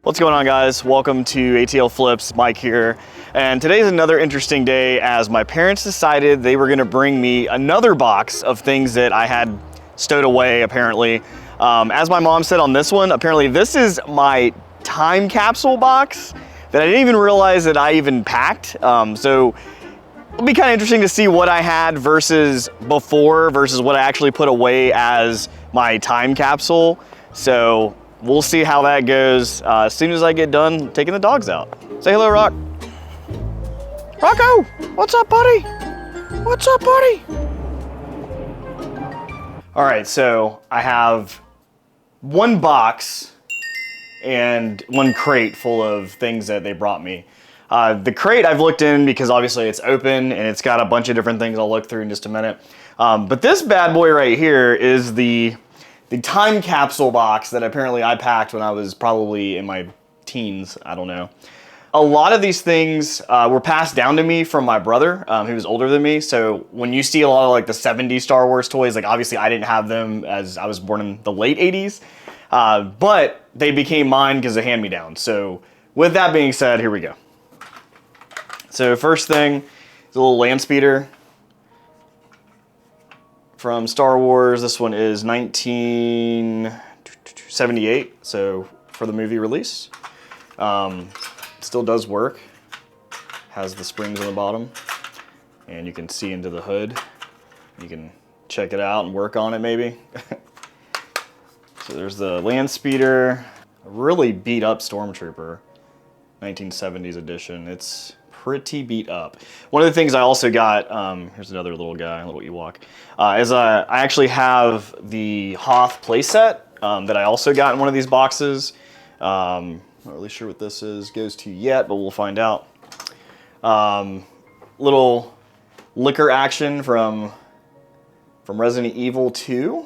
What's going on, guys? Welcome to ATL Flips. Mike here. And today's another interesting day as my parents decided they were gonna bring me another box of things that I had stowed away, apparently. As my mom said on this one, apparently this is my time capsule box that I didn't even realize that I even packed. So it'll be kind of interesting to see what I had versus before versus what I actually put away as my time capsule. So we'll see how that goes as soon as I get done taking the dogs out. Say hello, Rock. Rocco, what's up, buddy? What's up, buddy? All right, so I have one box and one crate full of things that they brought me. The crate I've looked in because obviously it's open and it's got a bunch of different things I'll look through in just a minute. But this bad boy right here is the time capsule box that apparently I packed when I was probably in my teens, I don't know. A lot of these things were passed down to me from my brother, who was older than me. So when you see a lot of like the 70s Star Wars toys, like obviously I didn't have them as I was born in the late 80s, but they became mine because of hand-me-downs. So with that being said, here we go. So first thing is a little land speeder from Star Wars. This one is 1978, so for the movie release. Still does work. Has the springs on the bottom, and you can see into the hood. You can check it out and work on it maybe. So there's the land speeder, a really beat up Stormtrooper, 1970s edition. It's pretty beat up. One of the things I also got, here's another little guy, a little Ewok, is I actually have the Hoth playset that I also got in one of these boxes. Not really sure what this goes to yet, but we'll find out. Little liquor action from Resident Evil 2.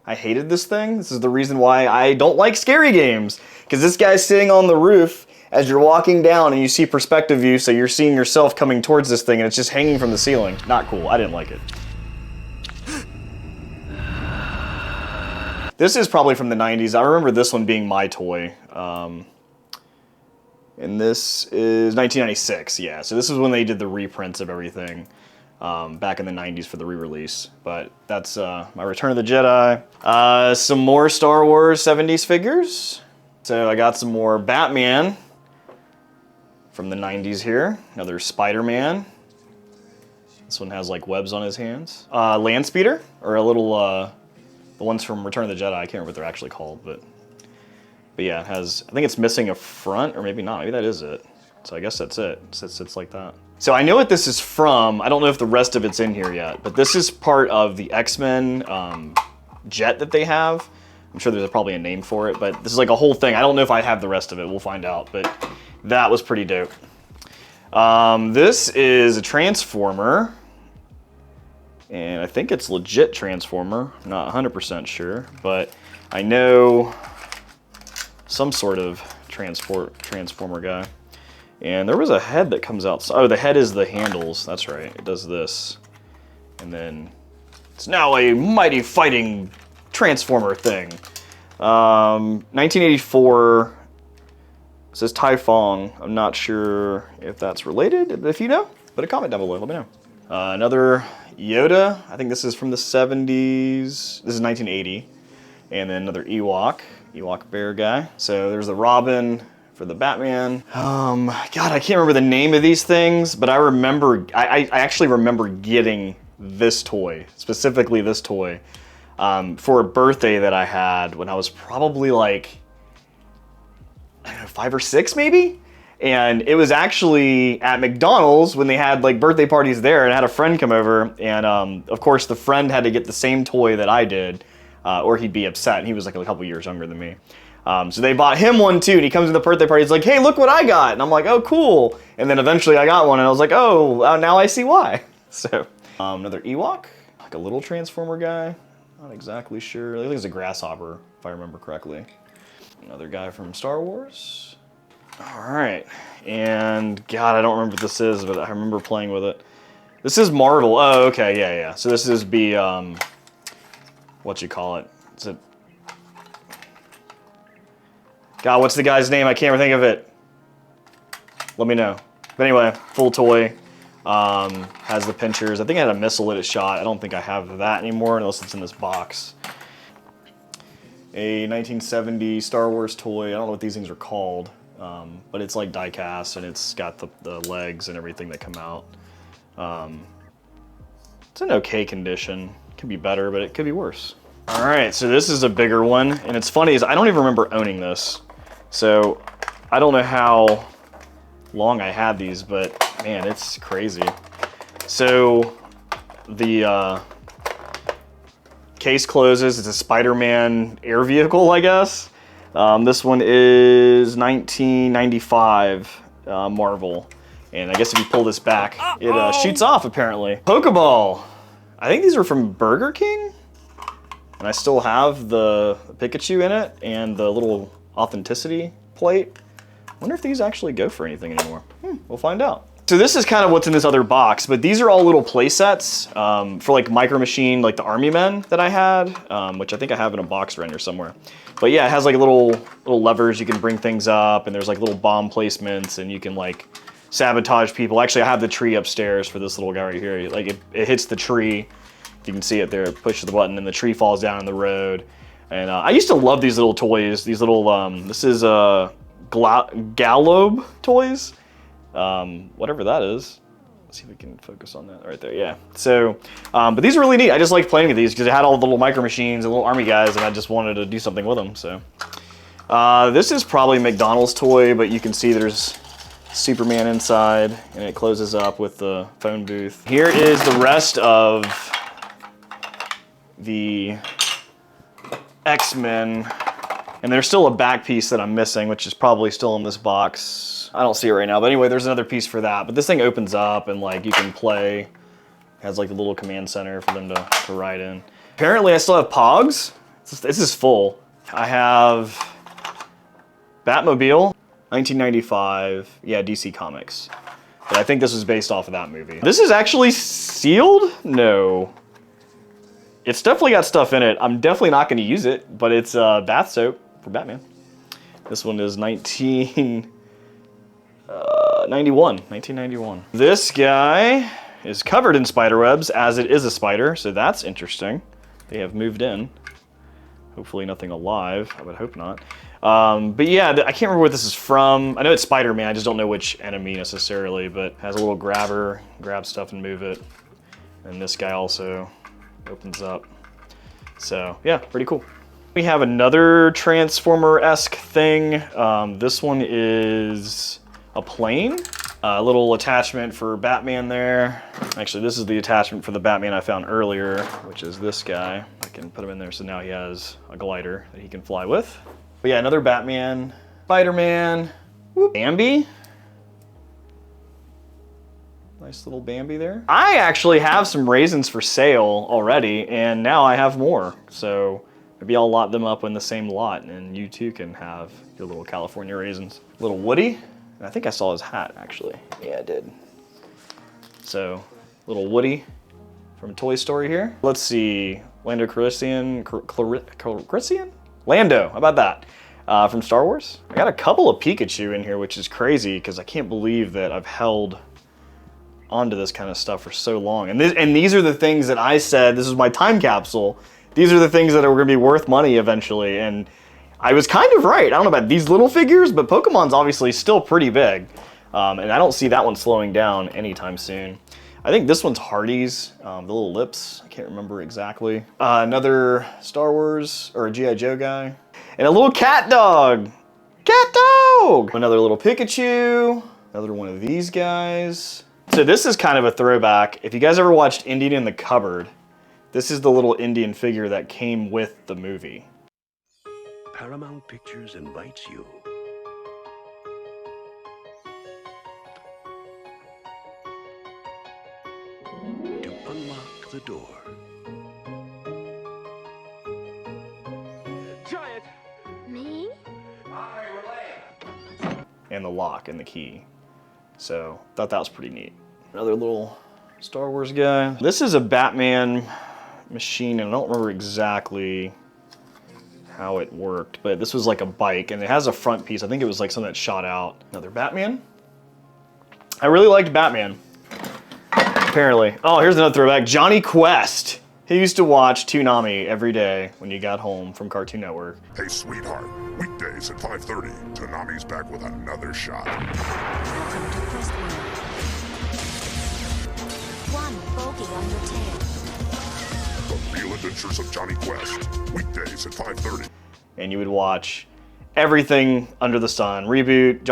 I hated this thing. This is the reason why I don't like scary games, because this guy's sitting on the roof as you're walking down and you see perspective view, so you're seeing yourself coming towards this thing and it's just hanging from the ceiling. Not cool. I didn't like it. This is probably from the 90s. I remember this one being my toy. And this is 1996, yeah. So this is when they did the reprints of everything back in the 90s for the re-release. But that's my Return of the Jedi. Some more Star Wars 70s figures. So I got some more Batman from the 90s here. Another Spider-Man. This one has like webs on his hands. Land speeder, or a little, the ones from Return of the Jedi. I can't remember what they're actually called, but yeah, it has, I think it's missing a front, or maybe not. Maybe that is it. So I guess that's it. It sits like that. So I know what this is from. I don't know if the rest of it's in here yet, but this is part of the X-Men jet that they have. I'm sure there's probably a name for it, but this is like a whole thing. I don't know if I have the rest of it. We'll find out, but that was pretty dope. This is a Transformer, and I think it's legit Transformer. I'm not 100% sure, but I know some sort of Transformer guy. And there was a head that comes out. Oh, the head is the handles. That's right. It does this. And then it's now a mighty fighting Transformer thing. 1984. It says Tai Fong. I'm not sure if that's related. If you know, put a comment down below. Let me know. Another Yoda. I think this is from the 70s. This is 1980. And then another Ewok bear guy. So there's the Robin for the Batman. God, I can't remember the name of these things, but I remember, I actually remember getting this toy, specifically this toy, for a birthday that I had when I was probably like, I don't know, 5 or 6 maybe? And it was actually at McDonald's when they had like birthday parties there, and I had a friend come over, and of course the friend had to get the same toy that I did, or he'd be upset, and he was like a couple years younger than me. So they bought him one too, and he comes to the birthday party, he's like, hey, look what I got. And I'm like, oh, cool. And then eventually I got one, and I was like, oh, now I see why. So another Ewok, like a little Transformer guy. Not exactly sure. I think it's a grasshopper, if I remember correctly. Another guy from Star Wars. All right, and God, I don't remember what this is, but I remember playing with it. This is Marvel. Oh, okay, yeah. So this is what you call it? Is it God, what's the guy's name? I can't even think of it. Let me know. But anyway, full toy. Has the pinchers. I think I had a missile that it shot. I don't think I have that anymore unless it's in this box. A 1970 Star Wars toy. I don't know what these things are called, but it's like die-cast and it's got the legs and everything that come out. It's in okay condition. Could be better, but it could be worse. All right, so this is a bigger one, and it's funny is I don't even remember owning this. So I don't know how long I had these, but man, it's crazy. So the case closes. It's a Spider-Man air vehicle, I guess. This one is 1995 Marvel. And I guess if you pull this back, it shoots off apparently. Pokeball. I think these are from Burger King. And I still have the Pikachu in it and the little authenticity plate. I wonder if these actually go for anything anymore. We'll find out. So this is kind of what's in this other box, but these are all little play sets for like Micro Machine, like the Army Men that I had, which I think I have in a box render somewhere. But yeah, it has like little levers you can bring things up, and there's like little bomb placements, and you can like sabotage people. Actually, I have the tree upstairs for this little guy right here. Like it hits the tree. You can see it there, it pushes the button and the tree falls down in the road. And I used to love these little toys, these little, this is Gallobe toys, whatever that is. Let's see if we can focus on that right there, yeah. So, but these are really neat. I just liked playing with these because it had all the little Micro Machines and little army guys, and I just wanted to do something with them, so. This is probably a McDonald's toy, but you can see there's Superman inside, and it closes up with the phone booth. Here is the rest of the X-Men, and there's still a back piece that I'm missing, which is probably still in this box. I don't see it right now, but anyway, there's another piece for that. But this thing opens up and like you can play. It has like a little command center for them to ride in. Apparently I still have Pogs. This is full. I have Batmobile, 1995, yeah, DC Comics. But I think this was based off of that movie. This is actually sealed? No. It's definitely got stuff in it. I'm definitely not going to use it, but it's bath soap for Batman. This one is 1991. This guy is covered in spider webs, as it is a spider, so that's interesting. They have moved in. Hopefully nothing alive. I would hope not. But yeah, I can't remember what this is from. I know it's Spider-Man. I just don't know which enemy necessarily, but it has a little grabber, grab stuff and move it. And this guy also opens up. So yeah, pretty cool. We have another Transformer-esque thing. This one is a plane. A little attachment for Batman there. Actually, this is the attachment for the Batman I found earlier, which is this guy. I can put him in there, so now he has a glider that he can fly with. But yeah, another Batman, Spider-Man, Bambi. Nice little Bambi there. I actually have some raisins for sale already, and now I have more. So maybe I'll lot them up in the same lot, and you too can have your little California raisins. Little Woody. I think I saw his hat, actually. Yeah, I did. So, little Woody from Toy Story here. Let's see, Lando Calrissian? Lando, how about that? From Star Wars. I got a couple of Pikachu in here, which is crazy, because I can't believe that I've held onto this kind of stuff for so long. And these are the things that I said, this is my time capsule. These are the things that are gonna be worth money eventually. And I was kind of right. I don't know about these little figures, but Pokemon's obviously still pretty big. And I don't see that one slowing down anytime soon. I think this one's Hardy's, the little lips. I can't remember exactly. Another Star Wars or a G.I. Joe guy. And a little cat dog. Cat dog! Another little Pikachu. Another one of these guys. So this is kind of a throwback. If you guys ever watched Indian in the Cupboard, this is the little Indian figure that came with the movie. Paramount Pictures invites you to unlock the door. Giant! Me? And the lock and the key. So, thought that was pretty neat. Another little Star Wars guy. This is a Batman machine, and I don't remember exactly how it worked, but this was like a bike, and it has a front piece. I think it was like something that shot out. Another Batman. I really liked Batman, apparently. Oh, here's another throwback. Johnny Quest. He used to watch Toonami every day when you got home from Cartoon Network. Hey, sweetheart. Weekdays at 5:30. Toonami's back with another shot. Welcome to Quest World. One bogey on your tail. The Real Adventures of Johnny Quest. Weekdays at 5:30. And you would watch everything under the sun. Reboot,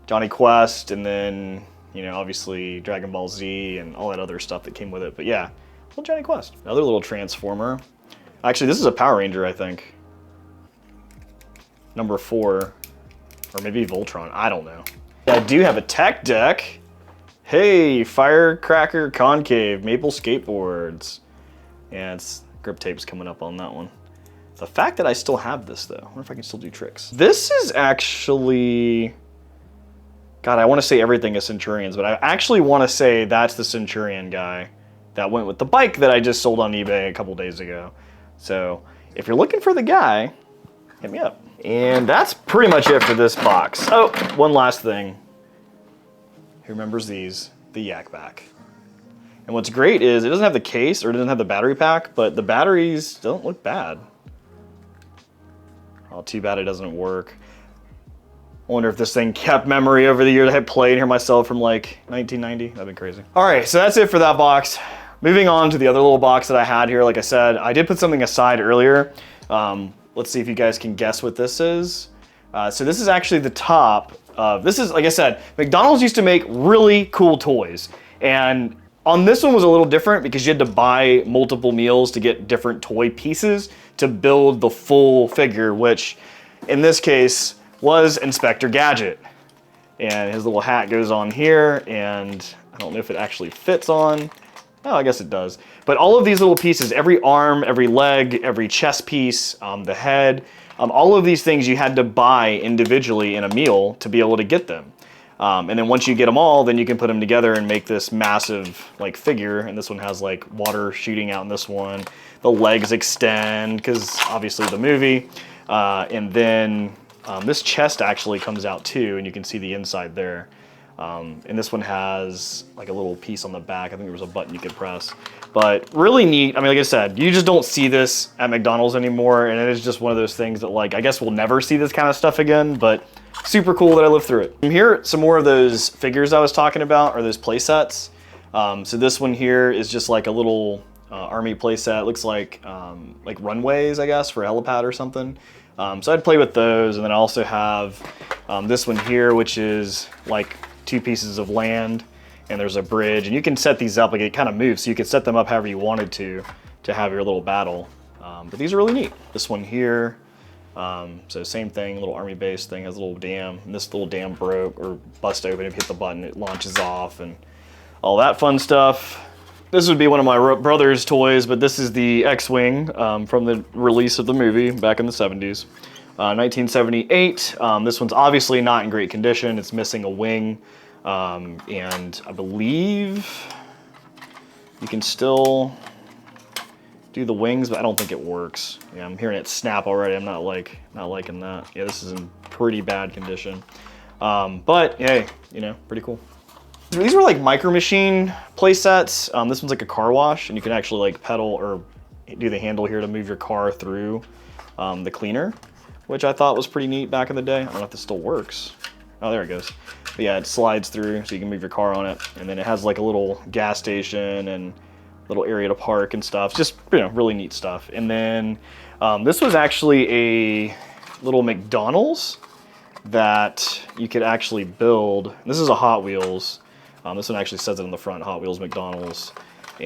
Johnny Quest, and then, you know, obviously Dragon Ball Z and all that other stuff that came with it. But yeah, little Johnny Quest. Another little Transformer. Actually, this is a Power Ranger, I think. Number 4. Or maybe Voltron, I don't know. I do have a tech deck. Hey, Firecracker Concave, Maple Skateboards. Yeah, it's grip tape's coming up on that one. The fact that I still have this though, I wonder if I can still do tricks. This is actually, God, I want to say everything is Centurions, but I actually want to say that's the Centurion guy that went with the bike that I just sold on eBay a couple days ago. So if you're looking for the guy, hit me up. And that's pretty much it for this box. Oh, one last thing. Who remembers these? The Yak Back. And what's great is it doesn't have the case or it doesn't have the battery pack, but the batteries don't look bad. Oh, too bad it doesn't work. I wonder if this thing kept memory over the years. I had played here myself from like 1990. That'd been crazy. All right, so that's it for that box. Moving on to the other little box that I had here. Like I said, I did put something aside earlier. Let's see if you guys can guess what this is. So this is actually the top of, this is, like I said, McDonald's used to make really cool toys. And on this one was a little different because you had to buy multiple meals to get different toy pieces to build the full figure, which in this case was Inspector Gadget. And his little hat goes on here, and I don't know if it actually fits on. Oh, I guess it does. But all of these little pieces, every arm, every leg, every chest piece, the head, all of these things you had to buy individually in a meal to be able to get them. And then once you get them all, then you can put them together and make this massive like figure. And this one has like water shooting out in this one. The legs extend because obviously the movie. And then this chest actually comes out too, and you can see the inside there. And this one has like a little piece on the back. I think there was a button you could press. But really neat. I mean, like I said, you just don't see this at McDonald's anymore. And it is just one of those things that, like, I guess we'll never see this kind of stuff again. But super cool that I lived through it. Here are some more of those figures I was talking about, or those play sets. So this one here is just like a little army play set. It looks like runways, I guess, for a helipad or something. So I'd play with those. And then I also have this one here, which is like 2 pieces of land, and there's a bridge, and you can set these up, like it kind of moves, so you could set them up however you wanted to have your little battle. But these are really neat. This one here, so same thing, little army base thing, has a little dam, and this little dam broke or bust open. If you hit the button, it launches off, and all that fun stuff. This would be one of my brother's toys, but this is the X-Wing from the release of the movie back in the 70s. 1978. This one's obviously not in great condition. It's missing a wing. And I believe you can still do the wings, but I don't think it works. Yeah, I'm hearing it snap already. I'm not liking that. Yeah, this is in pretty bad condition. But hey, you know, pretty cool. These were like Micro Machine play sets. This one's like a car wash, and you can actually like pedal or do the handle here to move your car through the cleaner, which I thought was pretty neat back in the day. I don't know if this still works. Oh, there it goes. But yeah, it slides through so you can move your car on it. And then it has like a little gas station and little area to park and stuff. Just, you know, really neat stuff. And then this was actually a little McDonald's that you could actually build. This is a Hot Wheels. This one actually says it on the front, Hot Wheels McDonald's.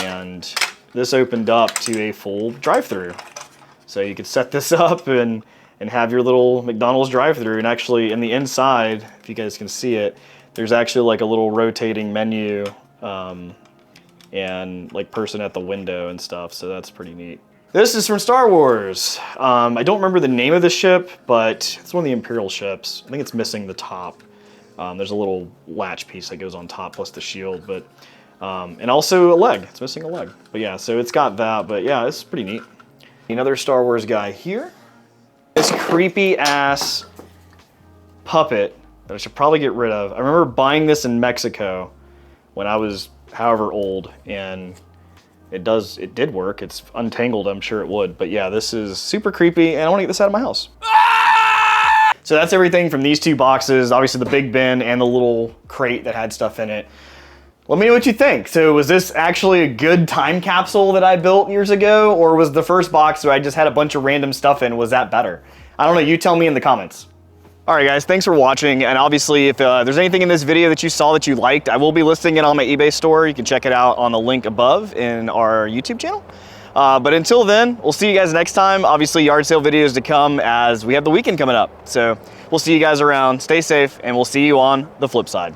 And this opened up to a full drive-through. So you could set this up and have your little McDonald's drive-through, and actually in the inside, if you guys can see it, there's actually like a little rotating menu and like person at the window and stuff, so that's pretty neat. This is from Star Wars. I don't remember the name of the ship, but it's one of the Imperial ships. I think it's missing the top. There's a little latch piece that goes on top plus the shield, but and also a leg. It's missing a leg. But yeah, so it's got that, but yeah, it's pretty neat. Another Star Wars guy here. This creepy ass puppet that I should probably get rid of. I remember buying this in Mexico when I was however old, and it did work. It's untangled, I'm sure it would. But yeah, this is super creepy, and I want to get this out of my house. So that's everything from these two boxes. Obviously the big bin and the little crate that had stuff in it. Let me know what you think. So was this actually a good time capsule that I built years ago, or was the first box where I just had a bunch of random stuff in, was that better? I don't know, you tell me in the comments. All right guys, thanks for watching. And obviously if there's anything in this video that you saw that you liked, I will be listing it on my eBay store. You can check it out on the link above in our YouTube channel. But until then, we'll see you guys next time. Obviously yard sale videos to come as we have the weekend coming up. So we'll see you guys around, stay safe, and we'll see you on the flip side.